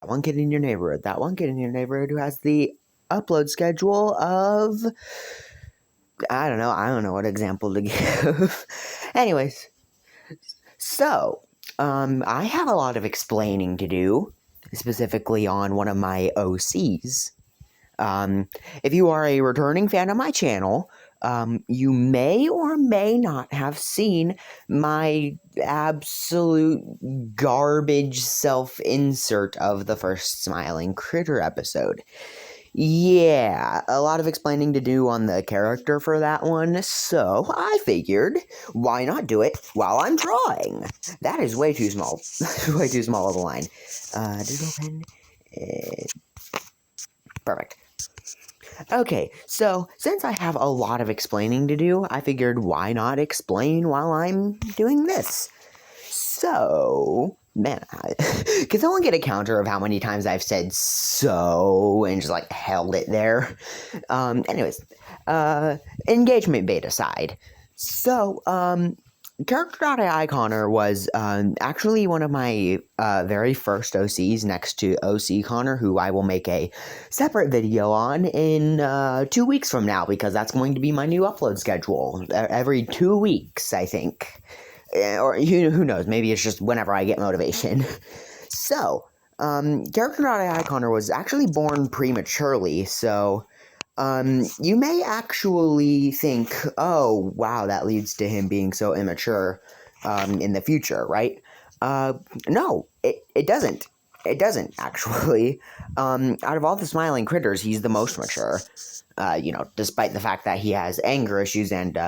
that one kid in your neighborhood. That one kid in your neighborhood who has the upload schedule of... I don't know what example to give. Anyways, so, I have a lot of explaining to do, specifically on one of my OCs. If you are a returning fan of my channel, you may or may not have seen my absolute garbage self-insert of the first Smiling Critter episode. Yeah, a lot of explaining to do on the character for that one, so I figured, why not do it while I'm drawing? That is way too small. Way too small of a line. Digital pen. Perfect. Okay, so since I have a lot of explaining to do, I figured why not explain while I'm doing this? So, man, can someone get a counter of how many times I've said so and just like held it there? Anyways, engagement bait aside. So, Character.ai Connor was actually one of my very first OCs next to OC Connor, who I will make a separate video on in 2 weeks from now, because that's going to be my new upload schedule. Every 2 weeks, I think. Or who knows, maybe it's just whenever I get motivation. So, Character.ai Connor was actually born prematurely, so you may actually think, oh, wow, that leads to him being so immature in the future, right? No, it doesn't. It doesn't, actually. Out of all the Smiling Critters, he's the most mature, despite the fact that he has anger issues and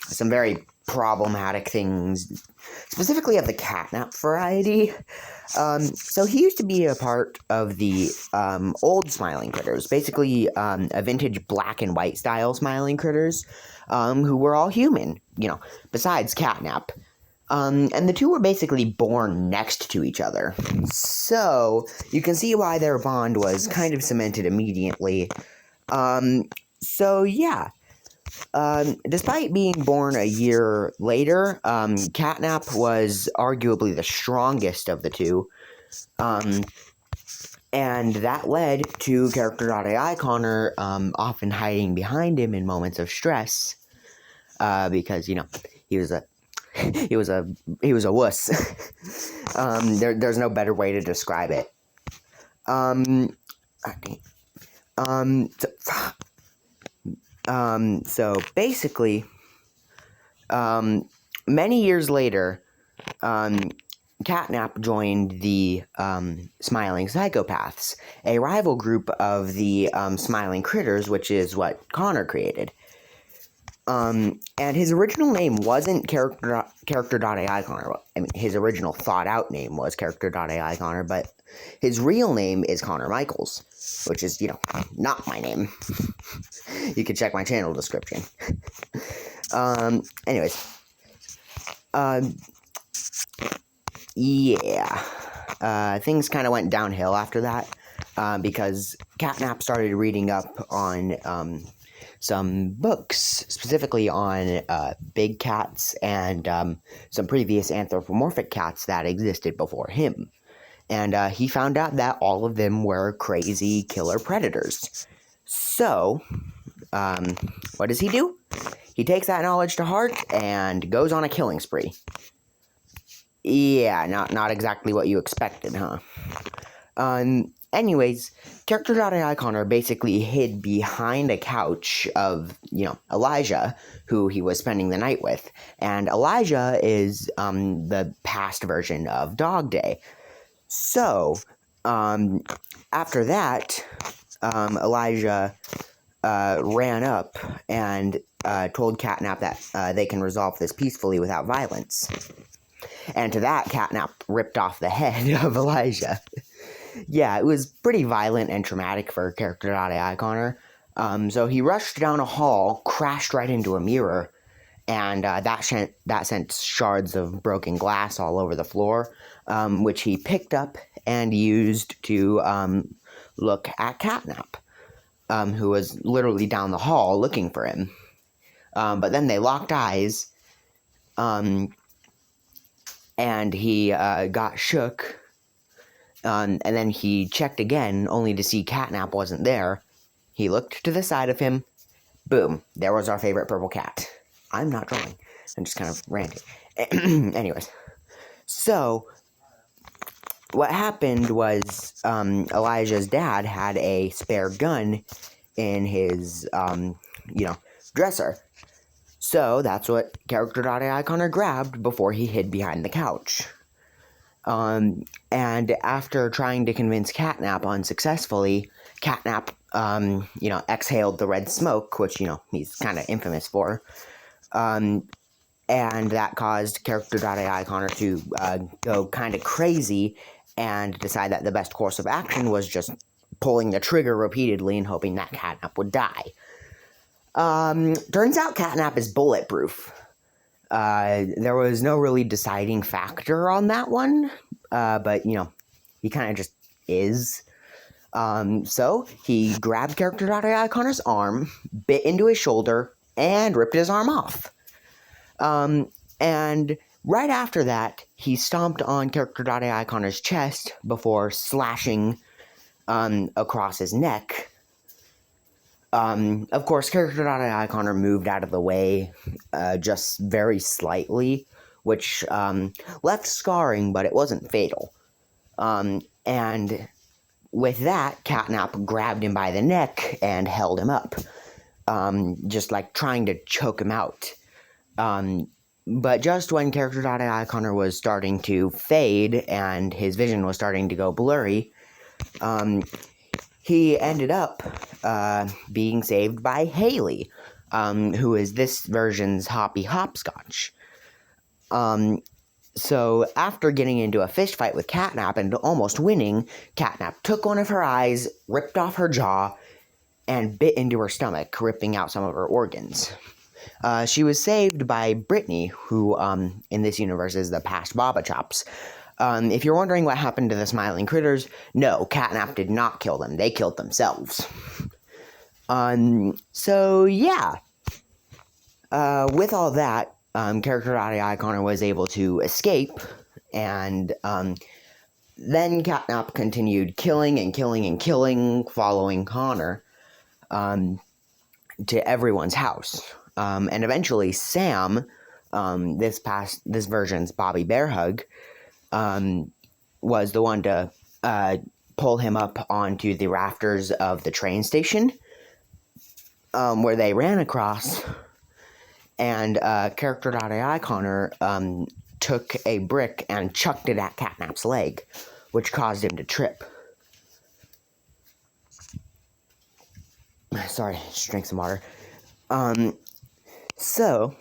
some very problematic things, specifically of the catnap variety. So he used to be a part of the old Smiling Critters, basically a vintage black and white style Smiling Critters, who were all human, besides catnap. And the two were basically born next to each other. So you can see why their bond was kind of cemented immediately. So yeah. Despite being born a year later, Catnap was arguably the strongest of the two, and that led to Character.ai Connor often hiding behind him in moments of stress, because he was a wuss. There's no better way to describe it. So basically, many years later, Catnap joined the Smiling Psychopaths, a rival group of the Smiling Critters, which is what Connor created. And his original name wasn't Character.ai Connor. I mean, his original thought-out name was Character.ai Connor, but his real name is Connor Michaels, which is, not my name. You can check my channel description. Anyways. Yeah. Things kind of went downhill after that, because Catnap started reading up on, some books, specifically on big cats and some previous anthropomorphic cats that existed before him. And he found out that all of them were crazy killer predators. So, what does he do? He takes that knowledge to heart and goes on a killing spree. Yeah, not exactly what you expected, huh? Anyways, Character.ai Connor basically hid behind a couch of, Elijah, who he was spending the night with. And Elijah is the past version of Dog Day. So, after that, Elijah ran up and told Catnap that they can resolve this peacefully without violence. And to that, Catnap ripped off the head of Elijah. Yeah, it was pretty violent and traumatic for Character.ai Connor. So he rushed down a hall, crashed right into a mirror, and that sent shards of broken glass all over the floor, which he picked up and used to look at Catnap, who was literally down the hall looking for him. But then they locked eyes, and he got shook, And then he checked again, only to see Catnap wasn't there. He looked to the side of him. Boom, there was our favorite purple cat. I'm not drawing. I'm just kind of ranting. Anyways, so what happened was Elijah's dad had a spare gun in his, dresser. So that's what Character.ai Connor grabbed before he hid behind the couch. And after trying to convince Catnap unsuccessfully, Catnap, exhaled the red smoke, which, he's kind of infamous for. And that caused Character.ai Connor to go kind of crazy and decide that the best course of action was just pulling the trigger repeatedly and hoping that Catnap would die. Turns out Catnap is bulletproof. There was no really deciding factor on that one, but, he kind of just is. So he grabbed Character.ai Connor's arm, bit into his shoulder, and ripped his arm off. And right after that, he stomped on Character.ai Connor's chest before slashing across his neck. Of course, Character.ai Connor moved out of the way just very slightly, which left scarring, but it wasn't fatal. And with that, Catnap grabbed him by the neck and held him up, just like trying to choke him out. But just when Character.ai Connor was starting to fade and his vision was starting to go blurry, he ended up being saved by Haley, who is this version's Hoppy Hopscotch. So after getting into a fist fight with Catnap and almost winning, Catnap took one of her eyes, ripped off her jaw, and bit into her stomach, ripping out some of her organs. She was saved by Brittany, who in this universe is the past Baba Chops. If you're wondering what happened to the smiling critters, no, Catnap did not kill them. They killed themselves. So yeah. With all that, Character.ai Connor was able to escape, and then Catnap continued killing and killing and killing, following Connor to everyone's house. And eventually Sam, this version's Bobby Bearhug, was the one to pull him up onto the rafters of the train station, where they ran across, and Character.ai Connor took a brick and chucked it at Catnap's leg, which caused him to trip. Sorry, just drink some water. So,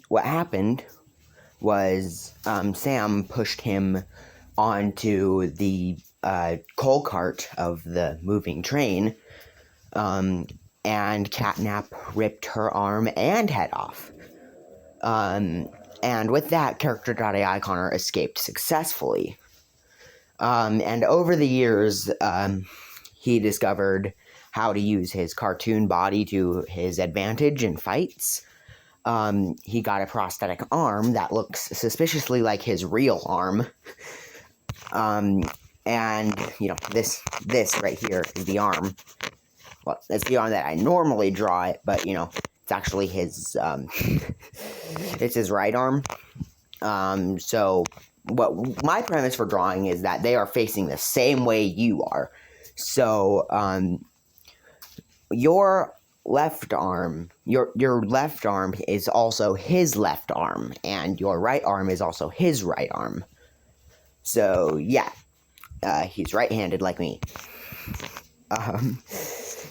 what happened was Sam pushed him onto the coal cart of the moving train, and Catnap ripped her arm and head off. And with that, Character.ai Connor escaped successfully. And over the years, he discovered how to use his cartoon body to his advantage in fights. He got a prosthetic arm that looks suspiciously like his real arm. And, this right here is the arm. Well, it's the arm that I normally draw it, but, it's actually his, it's his right arm. So, what my premise for drawing is that they are facing the same way you are. So, your left arm, your left arm is also his left arm, and your right arm is also his right arm. So, yeah, he's right-handed like me.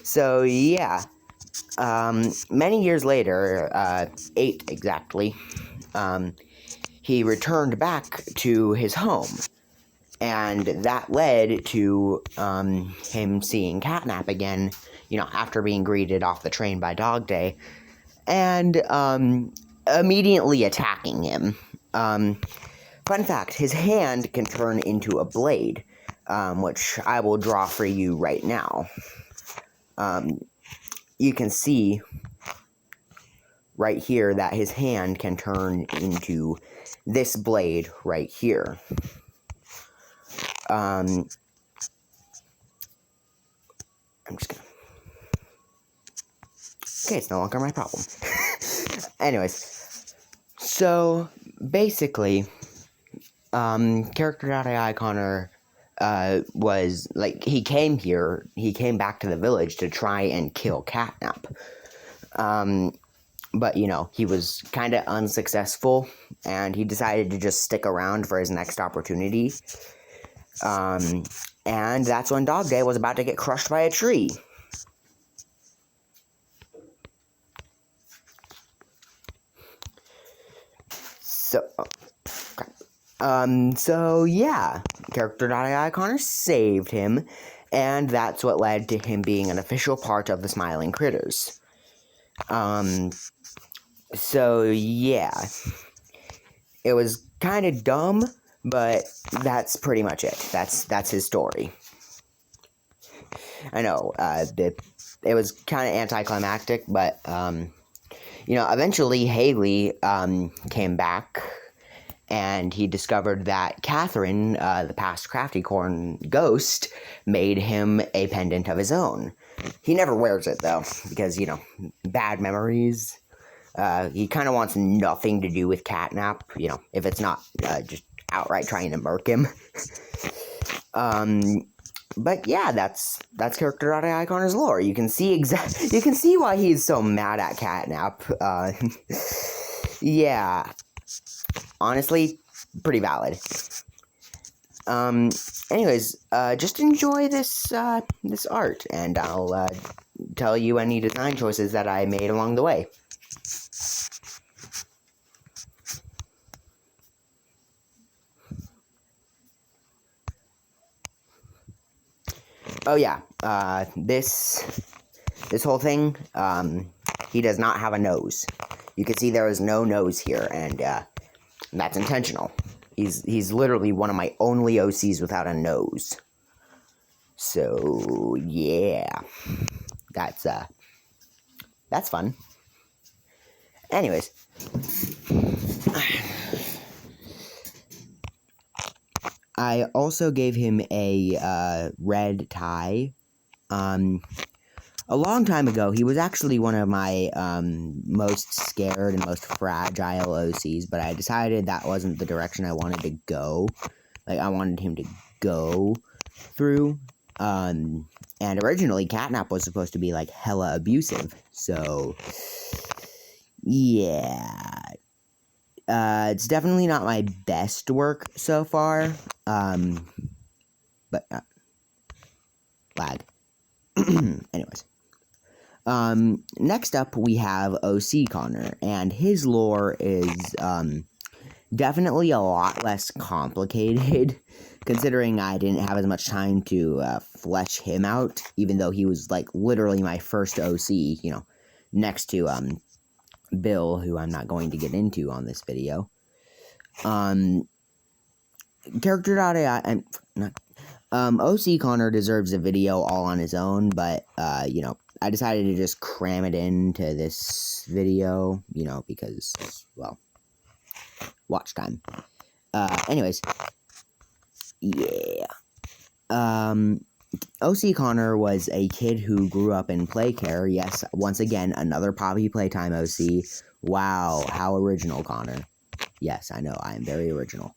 So, yeah, many years later, 8 exactly, he returned back to his home, and that led to him seeing Catnap again, after being greeted off the train by Dog Day, and immediately attacking him. Fun fact, his hand can turn into a blade, which I will draw for you right now. You can see right here that his hand can turn into this blade right here. I'm just gonna... Okay, it's no longer my problem. Anyways, so basically, Character.ai Connor was like, he came back to the village to try and kill Catnap. But he was kind of unsuccessful, and he decided to just stick around for his next opportunity. And that's when Dog Day was about to get crushed by a tree. So yeah, Character.ai Connor saved him, and that's what led to him being an official part of the Smiling Critters. So yeah, it was kind of dumb, but that's pretty much it. That's his story. I know, it was kind of anticlimactic, but eventually Haley came back, and he discovered that Catherine, the past Crafty Corn ghost, made him a pendant of his own. He never wears it, though, because, bad memories. He kind of wants nothing to do with Catnap, if it's not just outright trying to murk him. But yeah, that's Character.ai Connor's lore. You can see why he's so mad at Catnap. Yeah. Honestly, pretty valid. Anyways, just enjoy this art, and I'll tell you any design choices that I made along the way. Oh yeah, this whole thing, he does not have a nose. You can see there is no nose here, and that's intentional. He's literally one of my only OCs without a nose. So yeah, that's fun. Anyways, I also gave him a red tie. A long time ago, he was actually one of my most scared and most fragile OCs, but I decided that wasn't the direction I wanted to go. Like, I wanted him to go through. And originally, Catnap was supposed to be, like, hella abusive. So, yeah. It's definitely not my best work so far. But, lag. Anyways. Next up, we have OC Connor, and his lore is, definitely a lot less complicated, considering I didn't have as much time to, flesh him out, even though he was, like, literally my first OC, next to, Bill, who I'm not going to get into on this video. Character.ai, OC Connor deserves a video all on his own, but, I decided to just cram it into this video, because, well, watch time. Anyways, yeah. OC Connor was a kid who grew up in Playcare. Yes, once again, another Poppy Playtime OC. Wow, how original, Connor. Yes, I know, I am very original.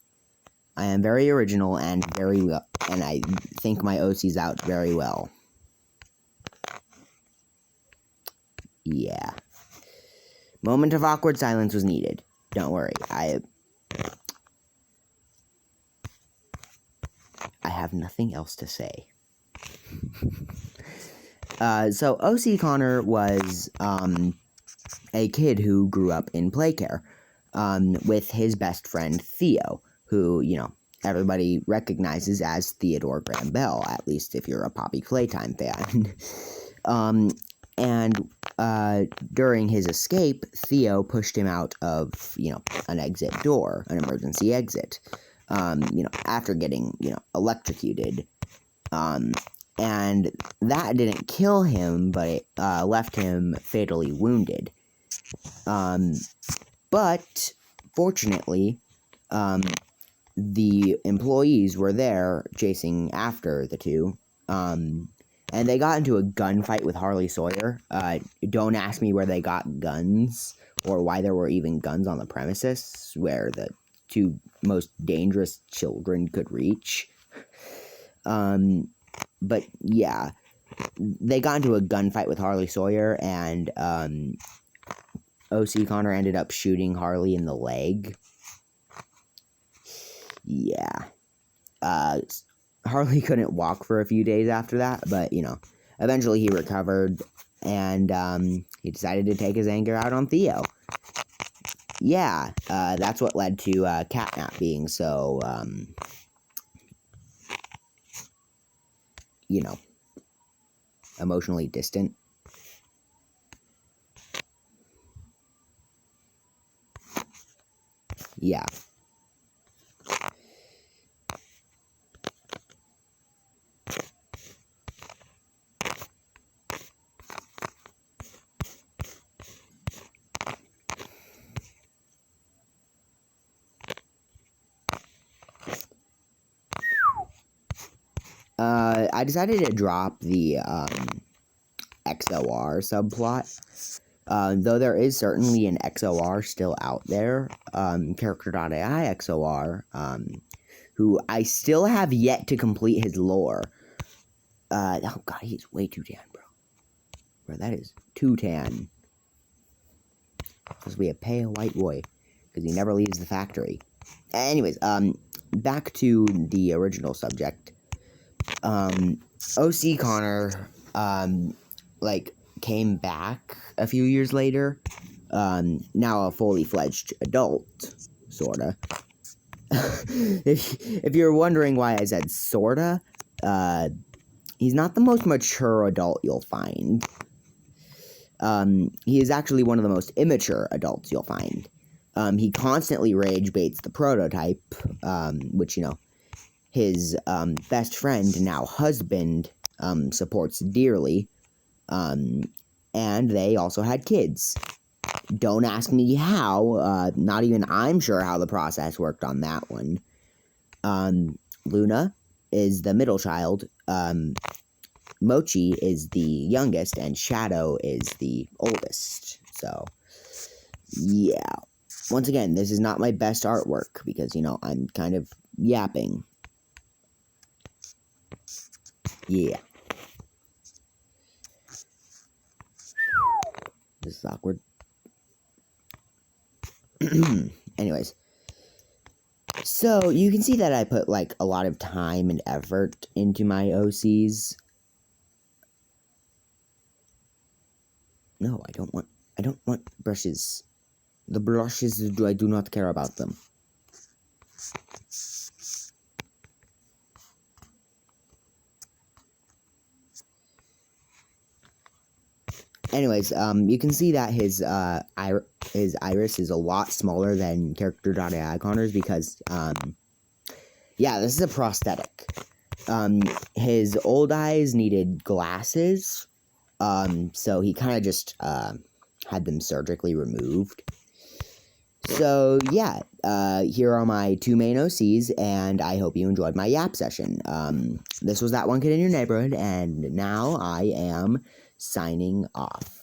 I am very original and and I think my OC's out very well. Yeah. Moment of awkward silence was needed. Don't worry. I have nothing else to say. So OC Connor was a kid who grew up in Playcare with his best friend Theo, who, everybody recognizes as Theodore Graham Bell, at least if you're a Poppy Playtime fan. And during his escape, Theo pushed him out of, an exit door, an emergency exit, after getting, electrocuted. And that didn't kill him, but it left him fatally wounded. But, fortunately, the employees were there chasing after the two, and they got into a gunfight with Harley Sawyer. Don't ask me where they got guns or why there were even guns on the premises where the two most dangerous children could reach. But yeah, they got into a gunfight with Harley Sawyer, and OC Connor ended up shooting Harley in the leg. Yeah. Harley couldn't walk for a few days after that, but, eventually he recovered, and he decided to take his anger out on Theo. Yeah, that's what led to Catnap being so, emotionally distant. Yeah. I decided to drop the XOR subplot. Though there is certainly an XOR still out there, Character.ai XOR, who I still have yet to complete his lore. Oh god, he's way too tan, bro. Bro, that is too tan. Because we a pale white boy. Because he never leaves the factory. Anyways, back to the original subject. OC Connor, came back a few years later. Now a fully fledged adult, sorta. If you're wondering why I said sorta, he's not the most mature adult you'll find. He is actually one of the most immature adults you'll find. He constantly rage baits the prototype, which, his best friend, now husband, supports dearly. And they also had kids. Don't ask me how. Not even I'm sure how the process worked on that one. Luna is the middle child. Mochi is the youngest, and Shadow is the oldest. So, yeah. Once again, this is not my best artwork because, I'm kind of yapping. Yeah. This is awkward. Anyways. So, you can see that I put, a lot of time and effort into my OCs. No, I don't want brushes. The brushes, I do not care about them. Anyways, you can see that his iris is a lot smaller than Character.ai Connor's because, yeah, this is a prosthetic. His old eyes needed glasses, so he kind of just, had them surgically removed. So, yeah, here are my two main OCs, and I hope you enjoyed my yap session. This was That One Kid in Your Neighborhood, and now I am signing off.